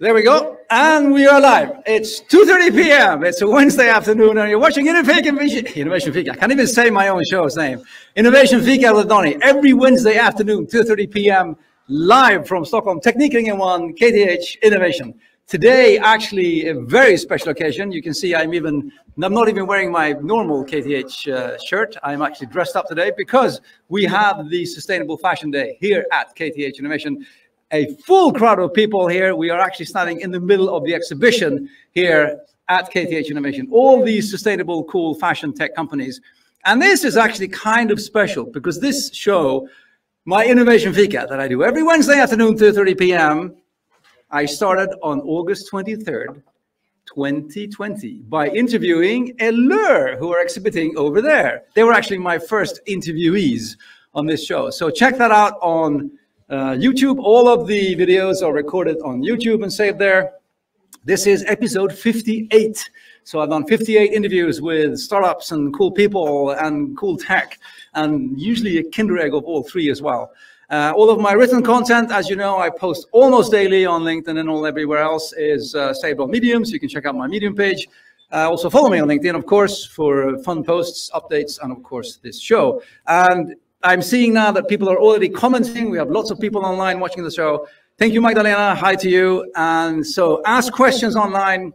There we go. And we are live. It's 2:30 p.m. It's a Wednesday afternoon and you're watching Innovation Fika. I can't even say my own show's name. Innovation Fika with Donny. Every Wednesday afternoon, 2:30 p.m. live from Stockholm. Teknikringen 1, KTH Innovation. Today, actually, a very special occasion. You can see I'm not even wearing my normal KTH shirt. I'm actually dressed up today because we have the Sustainable Fashion Day here at KTH Innovation. A full crowd of people here. We are actually standing in the middle of the exhibition here at KTH Innovation. All these sustainable, cool fashion tech companies. And this is actually kind of special because this show, my Innovation Fika that I do every Wednesday afternoon, 2:30 p.m., I started on August 23rd, 2020, by interviewing Allure, who are exhibiting over there. They were actually my first interviewees on this show. So check that out on YouTube. All of the videos are recorded on YouTube and saved there. This is episode 58. So I've done 58 interviews with startups and cool people and cool tech, and usually a kinder egg of all three as well. All of my written content, as you know, I post almost daily on LinkedIn and all everywhere else is saved on Medium. So you can check out my Medium page. Also follow me on LinkedIn, of course, for fun posts, updates, and of course this show. And I'm seeing now that people are already commenting. We have lots of people online watching the show. Thank you, Magdalena. Hi to you. And so ask questions online.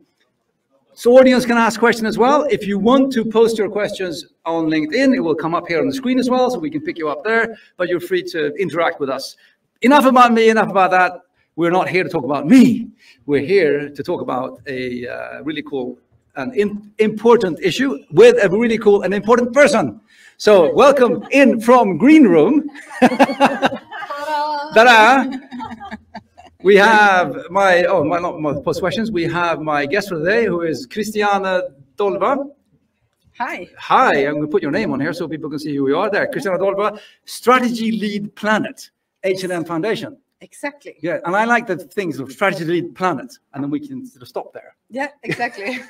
So audience can ask questions as well. If you want to post your questions on LinkedIn, it will come up here on the screen as well, so we can pick you up there, but you're free to interact with us. Enough about me, enough about that. We're not here to talk about me. We're here to talk about a really cool and important issue with a really cool and important person. So welcome in from Green Room. Ta-da! We have not post questions. We have my guest for the day, who is Christiane Dolva. Hi. Hi, I'm going to put your name on here so people can see who you are there. Christiane Dolva, Strategy Lead Planet, H&M Foundation. Exactly. Yeah, and I like the things of Strategy Lead Planet, and then we can sort of stop there. Yeah, exactly.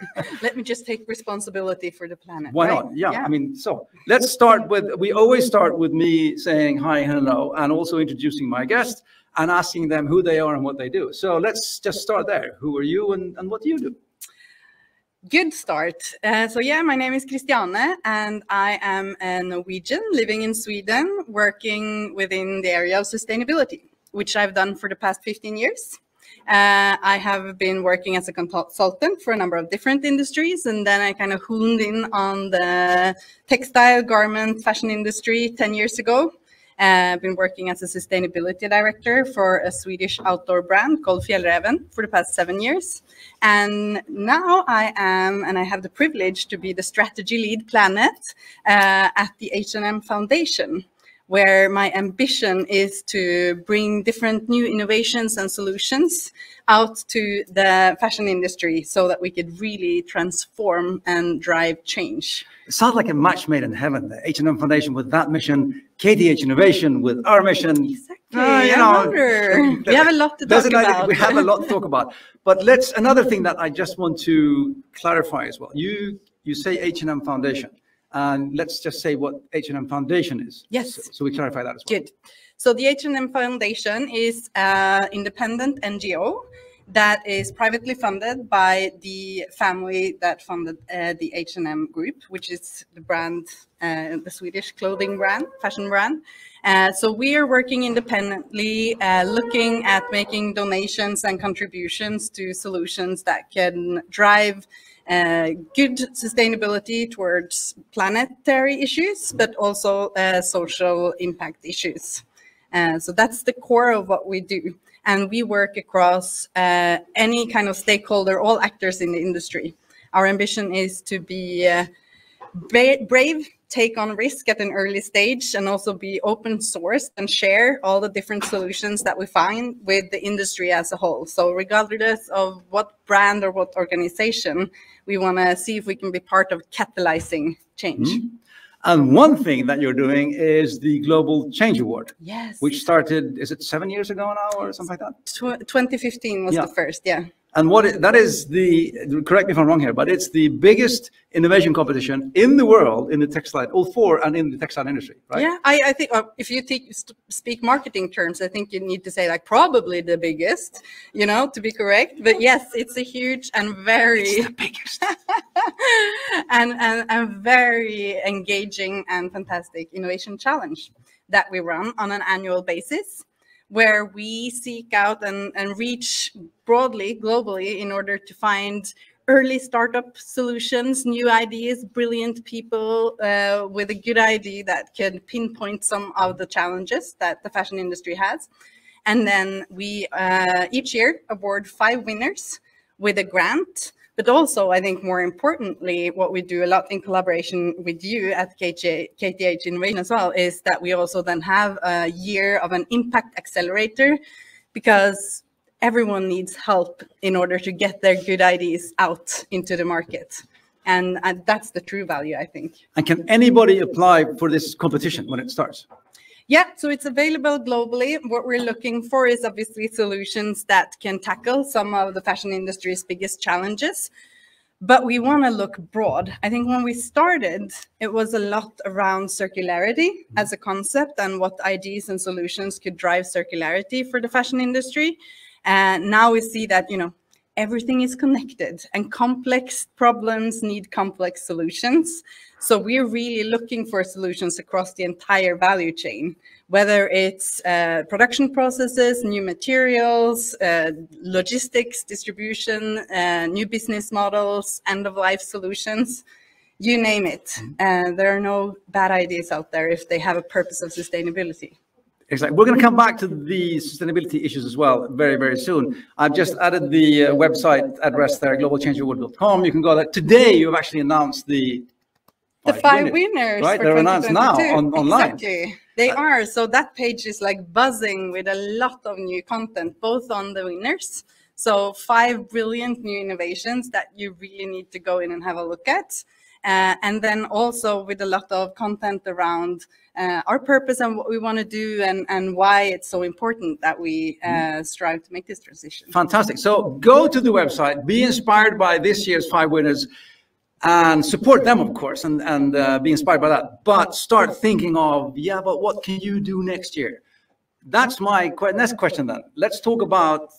Let me just take responsibility for the planet. Why not? Yeah, I mean, so let's start with, we always start with me saying hi, hello, and also introducing my guest and asking them who they are and what they do. So let's just start there. Who are you and what do you do? Good start. So yeah, my name is Christiane and I am a Norwegian living in Sweden, working within the area of sustainability, which I've done for the past 15 years. I have been working as a consultant for a number of different industries, and then I kind of honed in on the textile, garment, fashion industry 10 years ago. I've been working as a sustainability director for a Swedish outdoor brand called Fjällräven for the past 7 years. And now I have the privilege to be the strategy lead planet at the H&M Foundation, where my ambition is to bring different new innovations and solutions out to the fashion industry so that we could really transform and drive change. It sounds like a match made in heaven, the H&M Foundation with that mission, KTH Innovation with our mission. Exactly. I wonder. We have a lot to talk about. We have a lot to talk about. But another thing that I just want to clarify as well. You say H&M Foundation. And let's just say what H&M Foundation is. Yes. So we clarify that as well. Good. So the H&M Foundation is an independent NGO that is privately funded by the family that funded the H&M Group, which is the brand, the Swedish clothing brand, fashion brand. So we are working independently, looking at making donations and contributions to solutions that can drive good sustainability towards planetary issues, but also social impact issues. So that's the core of what we do. And we work across any kind of stakeholder, all actors in the industry. Our ambition is to be brave, take on risk at an early stage, and also be open source and share all the different solutions that we find with the industry as a whole. So regardless of what brand or what organization, we want to see if we can be part of catalyzing change. Mm-hmm. And one thing that you're doing is the Global Change Award. Yes. Which started, is it 7 years ago now or something like that? 2015 was the first, yeah. And that is correct me if I'm wrong here, but it's the biggest innovation competition in the world in the textile, all four, and in the textile industry, right? Yeah, I think if you speak marketing terms, I think you need to say like probably the biggest, you know, to be correct. But yes, it's a huge and very it's the biggest and very engaging and fantastic innovation challenge that we run on an annual basis, where we seek out and reach broadly, globally, in order to find early startup solutions, new ideas, brilliant people with a good idea that can pinpoint some of the challenges that the fashion industry has. And then we each year award 5 winners with a grant. But also, I think more importantly, what we do a lot in collaboration with you at KTH Innovation as well, is that we also then have a year of an impact accelerator, because everyone needs help in order to get their good ideas out into the market. And that's the true value, I think. And can anybody apply for this competition when it starts? Yeah, so it's available globally. What we're looking for is obviously solutions that can tackle some of the fashion industry's biggest challenges. But we want to look broad. I think when we started, it was a lot around circularity as a concept and what ideas and solutions could drive circularity for the fashion industry. And now we see that, you know, everything is connected and complex problems need complex solutions. So we're really looking for solutions across the entire value chain, whether it's production processes, new materials, logistics, distribution, new business models, end-of-life solutions, you name it. There are no bad ideas out there if they have a purpose of sustainability. Exactly. We're going to come back to the sustainability issues as well very, very soon. I've just added the website address there, globalchangeyourworld.com. You can go there. Today, you've actually announced the 5 winners, right? For They're announced now online. Exactly. They are. So that page is like buzzing with a lot of new content, both on the winners. So 5 brilliant new innovations that you really need to go in and have a look at. And then also with a lot of content around our purpose and what we want to do and why it's so important that we strive to make this transition. Fantastic. So go to the website, be inspired by this year's 5 winners, and support them, of course, and be inspired by that. But start thinking of, yeah, but what can you do next year? That's my next question then. Let's talk about,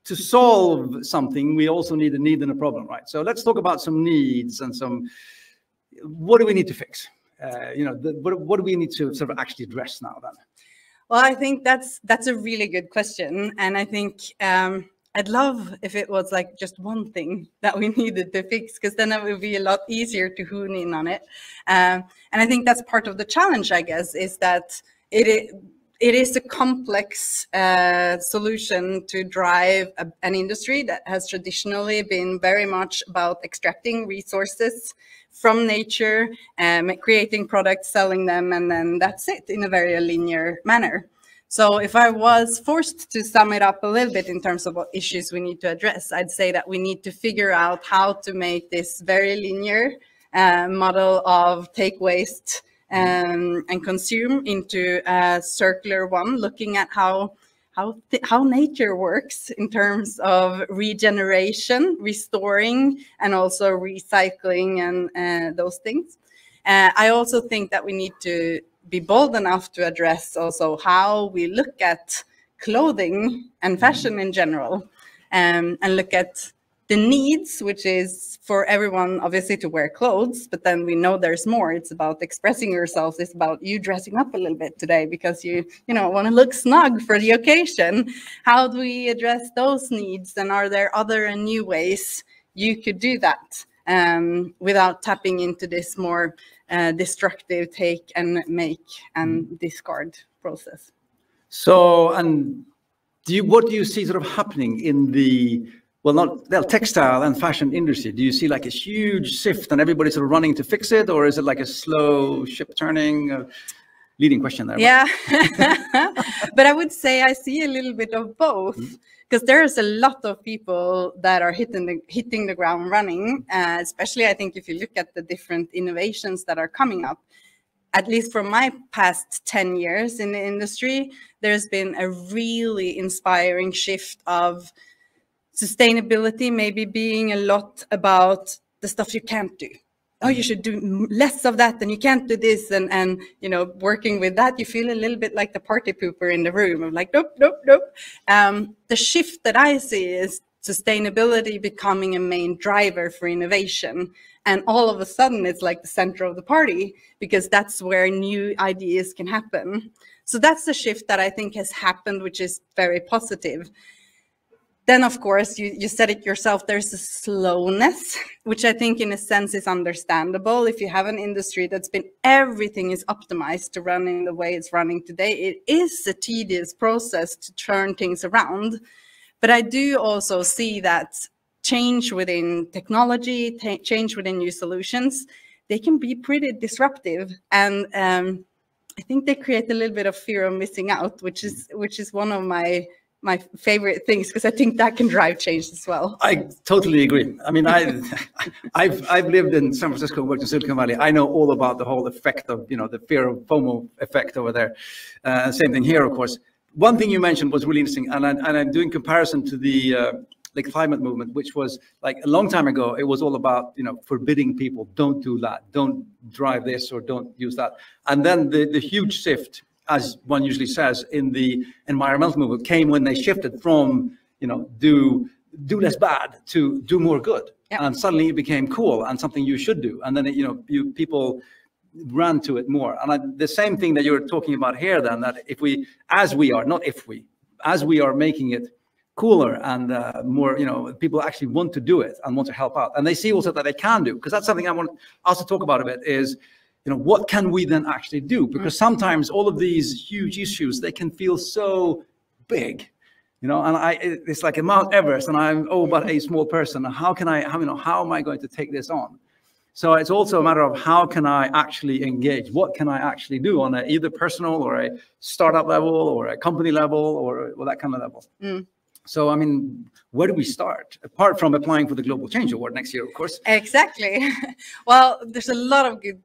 to solve something, we also need a need and a problem, right? So let's talk about some needs and some, what do we need to fix? You know, what do we need to sort of actually address now then? Well, I think that's a really good question. And I think I'd love if it was like just one thing that we needed to fix, because then it would be a lot easier to hone in on it. And I think that's part of the challenge, I guess, is that it is a complex solution to drive an industry that has traditionally been very much about extracting resources from nature, creating products, selling them, and then that's it in a very linear manner. So if I was forced to sum it up a little bit in terms of what issues we need to address, I'd say that we need to figure out how to make this very linear model of take waste and consume into a circular one, looking at how nature works in terms of regeneration, restoring, and also recycling and those things. I also think that we need to be bold enough to address also how we look at clothing and fashion in general, and look at the needs, which is for everyone obviously to wear clothes, but then we know there's more. It's about expressing yourself. It's about you dressing up a little bit today because you want to look snug for the occasion. How do we address those needs? And are there other and new ways you could do that without tapping into this more destructive take and make and discard process? So, and what do you see sort of happening in the, textile and fashion industry? Do you see like a huge shift and everybody's sort of running to fix it, or is it like a slow ship turning? Leading question there. Yeah, but I would say I see a little bit of both, because there's a lot of people that are hitting the ground running, especially I think if you look at the different innovations that are coming up. At least from my past 10 years in the industry, there's been a really inspiring shift of Sustainability maybe being a lot about the stuff you can't do. Oh, you should do less of that, and you can't do this, and you know, working with that, you feel a little bit like the party pooper in the room of like, nope, nope, nope. The shift that I see is sustainability becoming a main driver for innovation, and all of a sudden it's like the center of the party, because that's where new ideas can happen. So that's the shift that I think has happened, which is very positive. Then, of course, you said it yourself, there's a slowness, which I think in a sense is understandable. If you have an industry that's been, everything is optimized to run in the way it's running today, it is a tedious process to turn things around. But I do also see that change within technology, change within new solutions, they can be pretty disruptive. And I think they create a little bit of fear of missing out, which is one of my favorite things, because I think that can drive change as well. I totally agree. I mean, I've lived in San Francisco, worked in Silicon Valley. I know all about the whole effect of, you know, the fear of FOMO effect over there. Same thing here, of course. One thing you mentioned was really interesting, and I'm doing comparison to the climate movement, which was like a long time ago. It was all about, you know, forbidding people, don't do that, don't drive this, or don't use that. And then the huge shift, as one usually says, in the environmental movement came when they shifted from, you know, do less bad to do more good. Yep. And suddenly it became cool and something you should do. And then, you know, people ran to it more. And the same thing that you're talking about here, then, that as we are making it cooler and more, you know, people actually want to do it and want to help out. And they see also that they can do, because that's something I want to also talk about a bit is, you know, what can we then actually do? Because sometimes all of these huge issues, they can feel so big, you know, and it's like a Mount Everest, and I'm but a small person. How am I going to take this on? So it's also a matter of how can I actually engage? What can I actually do on a either personal or a startup level or a company level or that kind of level? So, I mean, where do we start? Apart from applying for the Global Change Award next year, of course. Exactly. Well, there's a lot of good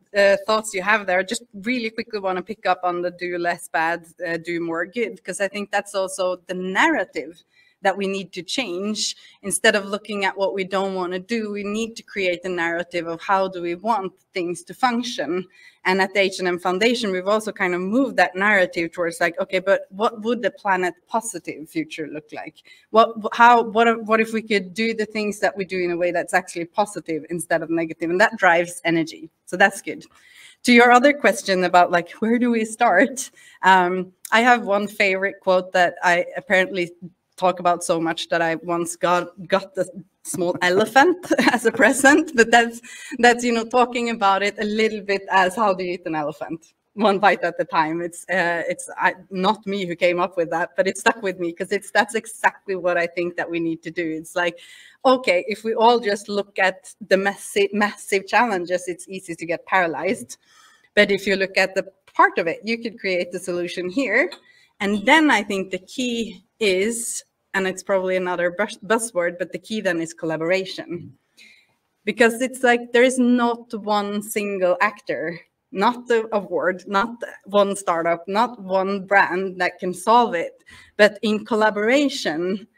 thoughts you have there. Just really quickly want to pick up on the do less bad, do more good, because I think that's also the narrative that we need to change. Instead of looking at what we don't want to do, we need to create a narrative of how do we want things to function. And at the H&M Foundation, we've also kind of moved that narrative towards like, okay, but what would the planet positive future look like? What if we could do the things that we do in a way that's actually positive instead of negative? And that drives energy. So that's good. To your other question about like, where do we start? I have one favorite quote that I apparently talk about so much that I once got the small elephant as a present, but that's you know, talking about it a little bit as how do you eat an elephant, one bite at a time. It's not me who came up with that, but it stuck with me because that's exactly what I think that we need to do. It's like, okay, if we all just look at the massive challenges, it's easy to get paralyzed. But if you look at the part of it, you could create the solution here. And then I think the key is, and it's probably another buzzword, but the key then is collaboration. Because it's like there is not one single actor, not the award, not one startup, not one brand that can solve it. But in collaboration,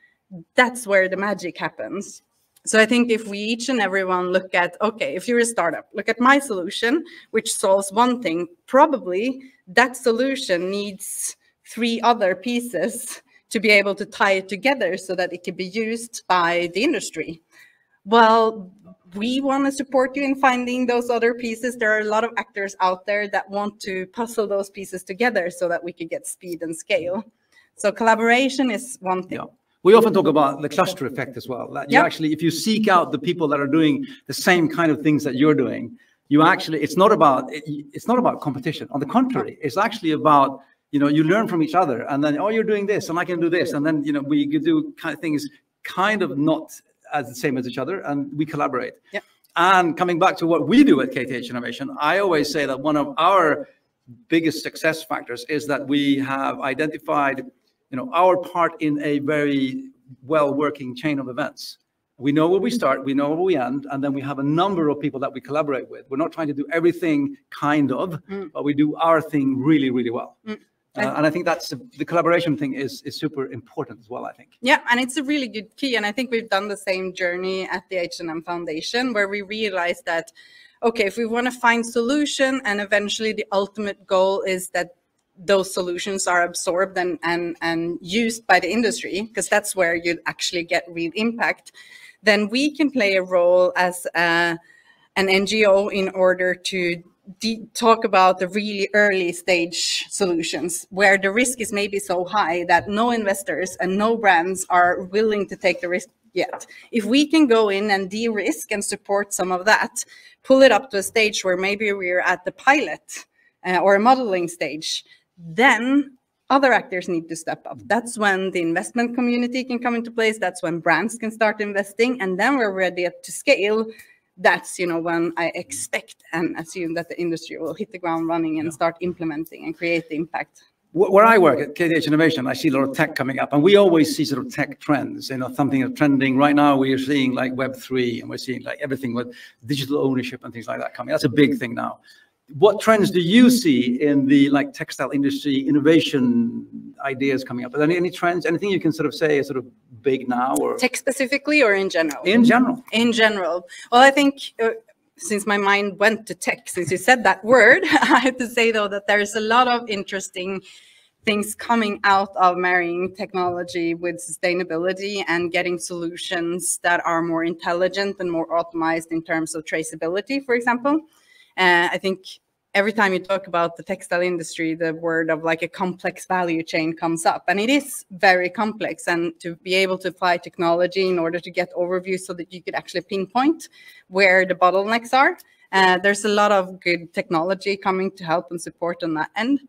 that's where the magic happens. So I think if we each and everyone look at, okay, if you're a startup, look at my solution, which solves one thing, probably that solution needs 3 other pieces to be able to tie it together so that it can be used by the industry. Well, we want to support you in finding those other pieces. There are a lot of actors out there that want to puzzle those pieces together so that we can get speed and scale. So collaboration is one thing. Yeah. We often talk about the cluster effect as well. That you actually, if you seek out the people that are doing the same kind of things that you're doing, you actually, it's not about competition. On the contrary, it's actually about, you know, you learn from each other, and then, oh, you're doing this, and I can do this, and then, you know, we do kind of things kind of not as the same as each other, and we collaborate. Yep. And coming back to what we do at KTH Innovation, I always say that one of our biggest success factors is that we have identified, you know, our part in a very well-working chain of events. We know where we start, we know where we end, and then we have a number of people that we collaborate with. We're not trying to do everything kind of, but we do our thing really, really well. And I think that's the collaboration thing is super important as well, I think. Yeah, and it's a really good key. And I think we've done the same journey at the H&M Foundation, where we realized that, okay, if we want to find solution, and eventually the ultimate goal is that those solutions are absorbed and used by the industry, because that's where you actually get real impact, then we can play a role as an NGO in order to talk about the really early stage solutions where the risk is maybe so high that no investors and no brands are willing to take the risk yet. If we can go in and de-risk and support some of that, pull it up to a stage where maybe we're at the pilot or a modeling stage, then other actors need to step up. That's when the investment community can come into place. That's when brands can start investing, and then we're ready to scale. That's, you know, when I expect and assume that the industry will hit the ground running and start implementing and create the impact. Where I work at KTH Innovation, I see a lot of tech coming up, and we always see sort of tech trends. You know, something is trending right now. We are seeing like Web3, and we're seeing like everything with digital ownership and things like that coming. That's a big thing now. What trends do you see in the like textile industry innovation ideas coming up? Are there any trends? Anything you can sort of say is sort of big now, or tech specifically, or in general? In general. In general. Well, I think since my mind went to tech, since you said that word, I have to say though that there's a lot of interesting things coming out of marrying technology with sustainability and getting solutions that are more intelligent and more optimized in terms of traceability, for example. I think every time you talk about the textile industry, the word of like a complex value chain comes up, and it is very complex. And to be able to apply technology in order to get overview so that you could actually pinpoint where the bottlenecks are, there's a lot of good technology coming to help and support on that end.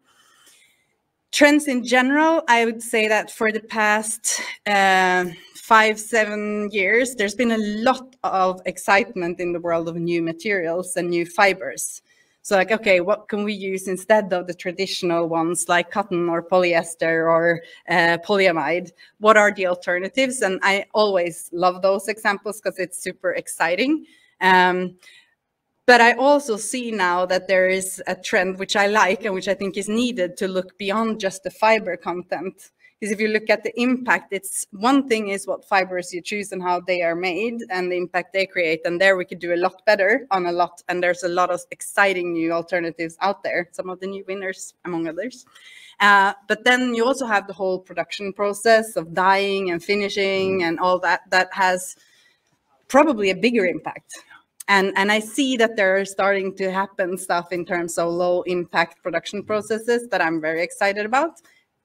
Trends in general, I would say that for the past 5-7 years, there's been a lot of excitement in the world of new materials and new fibers. So like, okay, what can we use instead of the traditional ones like cotton or polyester or polyamide? What are the alternatives? And I always love those examples because it's super exciting. But I also see now that there is a trend which I like and which I think is needed to look beyond just the fiber content. Because if you look at the impact, it's one thing is what fibers you choose and how they are made and the impact they create. And there we could do a lot better on a lot. And there's a lot of exciting new alternatives out there, some of the new winners among others. But then you also have the whole production process of dyeing and finishing and all that, that has probably a bigger impact. And I see that there are starting to happen stuff in terms of low impact production processes that I'm very excited about.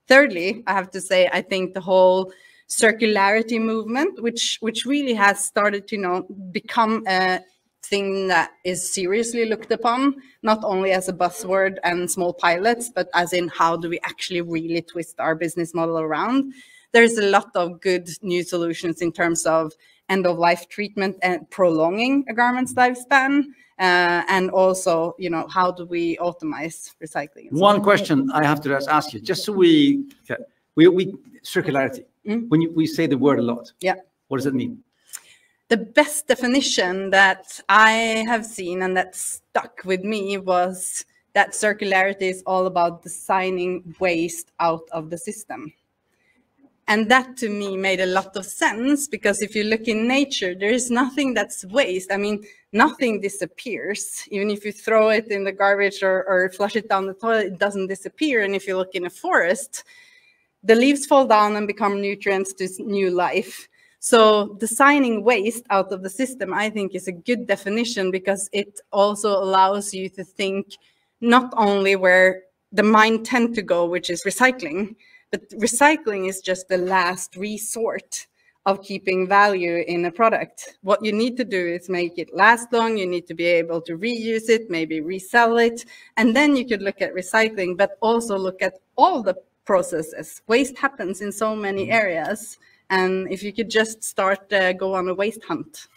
Thirdly, I have to say, I think the whole circularity movement, which really has started to, you know, become a thing that is seriously looked upon, not only as a buzzword and small pilots, but as in how do we actually really twist our business model around. There's a lot of good new solutions in terms of end-of-life treatment and prolonging a garment's lifespan. And also, you know, how do we optimize recycling? One question I have to ask you, just so we circularity. When we say the word a lot, what does it mean? The best definition that I have seen and that stuck with me was that circularity is all about designing waste out of the system. And that to me made a lot of sense, because if you look in nature, there is nothing that's waste. I mean, nothing disappears. Even if you throw it in the garbage or flush it down the toilet, it doesn't disappear. And if you look in a forest, the leaves fall down and become nutrients to new life. So designing waste out of the system, I think, is a good definition, because it also allows you to think not only where the mind tend to go, which is recycling, but recycling is just the last resort of keeping value in a product. What you need to do is make it last long. You need to be able to reuse it, maybe resell it. And then you could look at recycling, but also look at all the processes. Waste happens in so many areas. And if you could just start, go on a waste hunt,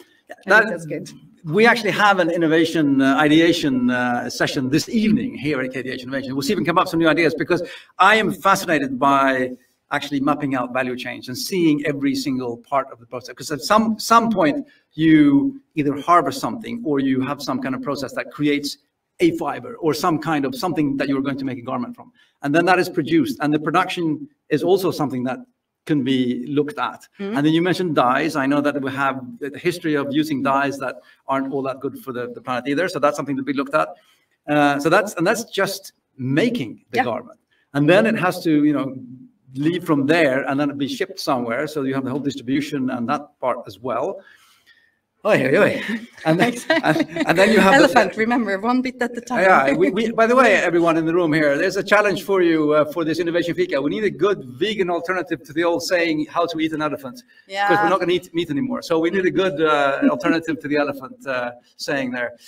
that's good. We actually have an innovation ideation session this evening here at KTH Innovation. We'll see if we can come up with some new ideas, because I am fascinated by actually mapping out value chains and seeing every single part of the process. Because at some point, you either harvest something or you have some kind of process that creates a fiber or some kind of something that you're going to make a garment from. And then that is produced. And the production is also something that can be looked at. And then you mentioned dyes. I know that we have the history of using dyes that aren't all that good for the planet either. So that's something to be looked at. So that's just making the garment. And then it has to, you know, leave from there and then be shipped somewhere. So you have the whole distribution and that part as well. And then you have elephant. Remember, one bit at a time. Yeah. By the way, everyone in the room here, there's a challenge for you for this Innovation Fika. We need a good vegan alternative to the old saying, "How to eat an elephant," because we're not going to eat meat anymore. So we need a good alternative to the elephant saying there.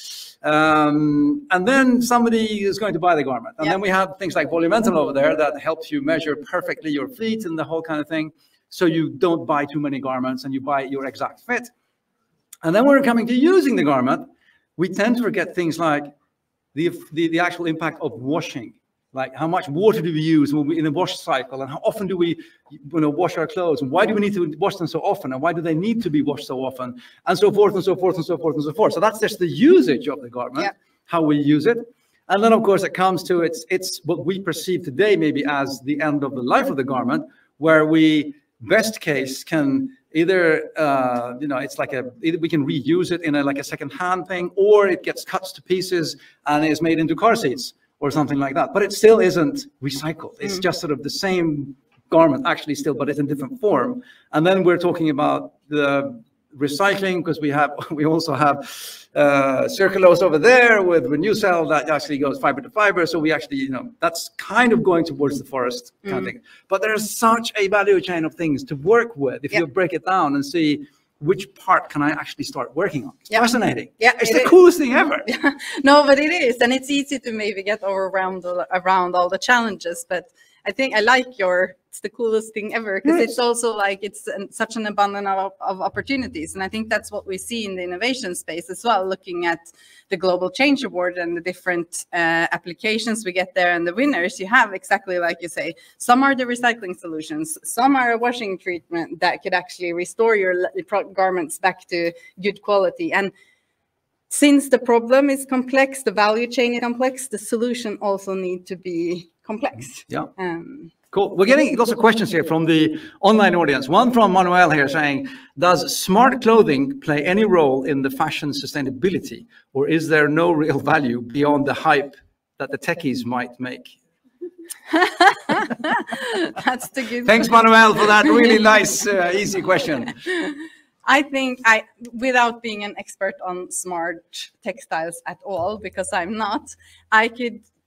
And then somebody is going to buy the garment, and then we have things like Volumental over there that helps you measure perfectly your feet and the whole kind of thing, so you don't buy too many garments and you buy your exact fit. And then when we're coming to using the garment, we tend to forget things like the actual impact of washing. Like how much water do we use in a wash cycle, and how often do we wash our clothes, and why do we need to wash them so often, and why do they need to be washed so often, and so forth and so forth and so forth and so forth. So that's just the usage of the garment, how we use it. And then of course it comes to it's what we perceive today maybe as the end of the life of the garment, where we best case can either it's like either we can reuse it in like a second-hand thing, or it gets cut to pieces and is made into car seats or something like that. But it still isn't recycled. It's just sort of the same garment actually still, but it's in different form. And then we're talking about the recycling, because we also have Circulose over there with Renewcell that actually goes fiber to fiber. So we actually, that's kind of going towards the forest kind of thing. But there's such a value chain of things to work with if you break it down and see which part can I actually start working on. It's fascinating. Yeah, it's the coolest thing ever. No, but it is. And it's easy to maybe get overwhelmed around all the challenges. But I think I like it's the coolest thing ever, because it's also like it's such an abundance of opportunities. And I think that's what we see in the innovation space as well, looking at the Global Change Award and the different applications we get there and the winners. You have exactly like you say, some are the recycling solutions, some are a washing treatment that could actually restore your garments back to good quality. And since the problem is complex, the value chain is complex, the solution also needs to be complex. Yeah. Cool. We're getting lots of questions here from the online audience. One from Manuel here saying, does smart clothing play any role in the fashion sustainability, or is there no real value beyond the hype that the techies might make? That's the good Thanks, Manuel, for that really nice, easy question. I think without being an expert on smart textiles at all, because I'm not,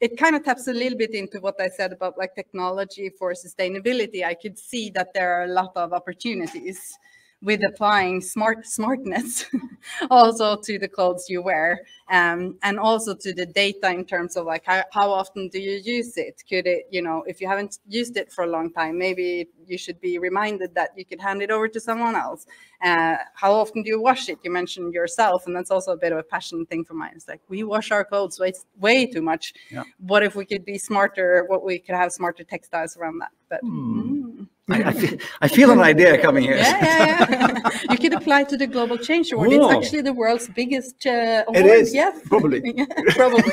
it kind of taps a little bit into what I said about like technology for sustainability. I could see that there are a lot of opportunities with applying smartness also to the clothes you wear, and also to the data in terms of like how often do you use it? Could it, if you haven't used it for a long time, maybe you should be reminded that you could hand it over to someone else. How often do you wash it? You mentioned yourself, and that's also a bit of a passion thing for mine. It's like we wash our clothes way too much. Yeah. What if we could be smarter? What we could have smarter textiles around that? But I feel an idea coming here. Yeah. You could apply to the Global Change Award. It's actually the world's biggest award. It is. Yeah. Probably. Probably.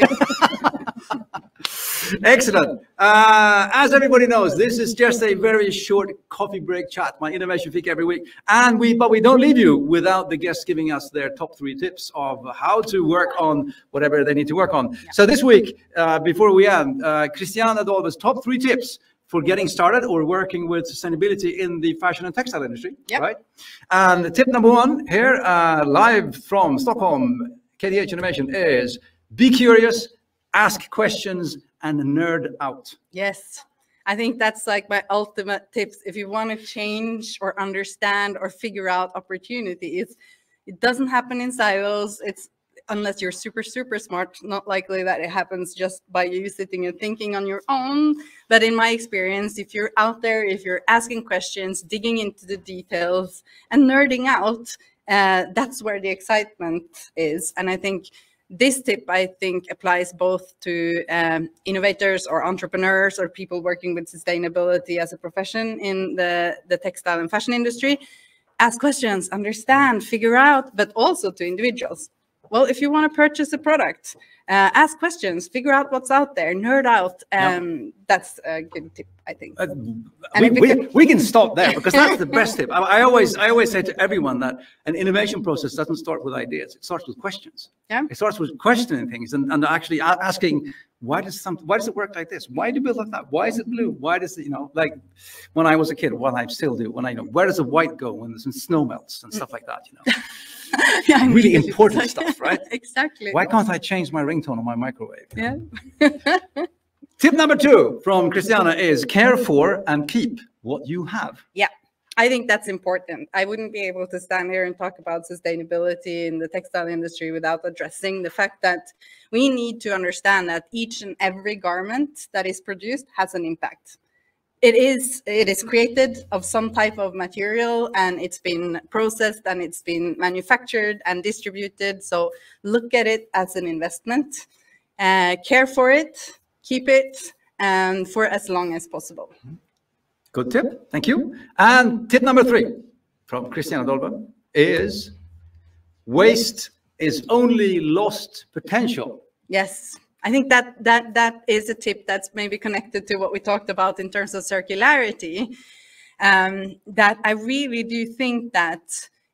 Excellent. As everybody knows, this is just a very short coffee break chat, my Innovation Fika every week. But we don't leave you without the guests giving us their top 3 tips of how to work on whatever they need to work on. Yeah. So this week, before we end, Christiane Dolva's top 3 tips for getting started or working with sustainability in the fashion and textile industry, right? And tip number 1 here, live from Stockholm, KTH Innovation, is be curious, ask questions, and nerd out. Yes, I think that's like my ultimate tips. If you want to change or understand or figure out opportunities, it doesn't happen in silos. It's unless you're super, super smart, not likely that it happens just by you sitting and thinking on your own. But in my experience, if you're out there, if you're asking questions, digging into the details and nerding out, that's where the excitement is. And I think this tip, applies both to innovators or entrepreneurs or people working with sustainability as a profession in the textile and fashion industry. Ask questions, understand, figure out, but also to individuals. Well, if you want to purchase a product, Ask questions, figure out what's out there, nerd out. That's a good tip, I think. We can stop there because that's the best tip. I always say to everyone that an innovation process doesn't start with ideas. It starts with questions. Yeah. It starts with questioning things and actually asking, why does it work like this? Why do you build like that? Why is it blue? Why does it, like when I was a kid, what I still do, where does the white go when the snow melts and stuff like that, Yeah, really important stuff, right? Exactly. Why can't I change my ringtone on my microwave? Yeah. Tip number 2 from Christiane is care for and keep what you have. Yeah, I think that's important. I wouldn't be able to stand here and talk about sustainability in the textile industry without addressing the fact that we need to understand that each and every garment that is produced has an impact. It is created of some type of material, and it's been processed and it's been manufactured and distributed. So look at it as an investment, care for it, keep it, and for as long as possible. Good tip, thank you. And tip number 3 from Christiane Dolva is waste is only lost potential. Yes. I think that is a tip that's maybe connected to what we talked about in terms of circularity. That I really do think that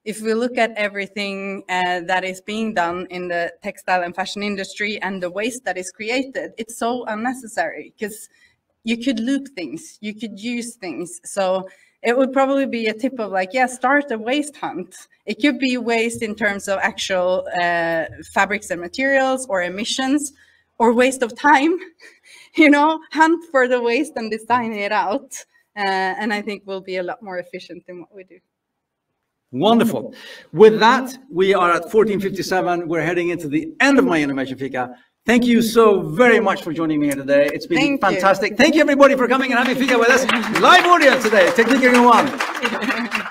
if we look at everything that is being done in the textile and fashion industry and the waste that is created, it's so unnecessary because you could loop things, you could use things. So it would probably be a tip of like, yeah, start a waste hunt. It could be waste in terms of actual fabrics and materials or emissions, or waste of time, hunt for the waste and design it out. And I think we'll be a lot more efficient in what we do. Wonderful. With that, we are at 14:57. We're heading into the end of my Innovation Fika. Thank you so very much for joining me here today. It's been fantastic. Thank you everybody for coming and having Fika with us. Live audience today, Technique 1.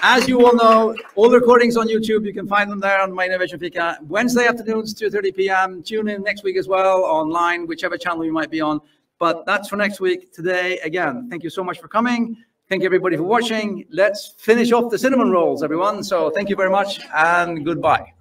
As you all know, all the recordings on YouTube, you can find them there on my Innovation Fika. Wednesday afternoons, 2:30 p.m. Tune in next week as well, online, whichever channel you might be on. But that's for next week. Today, again, thank you so much for coming. Thank you everybody for watching. Let's finish off the cinnamon rolls, everyone. So thank you very much and goodbye.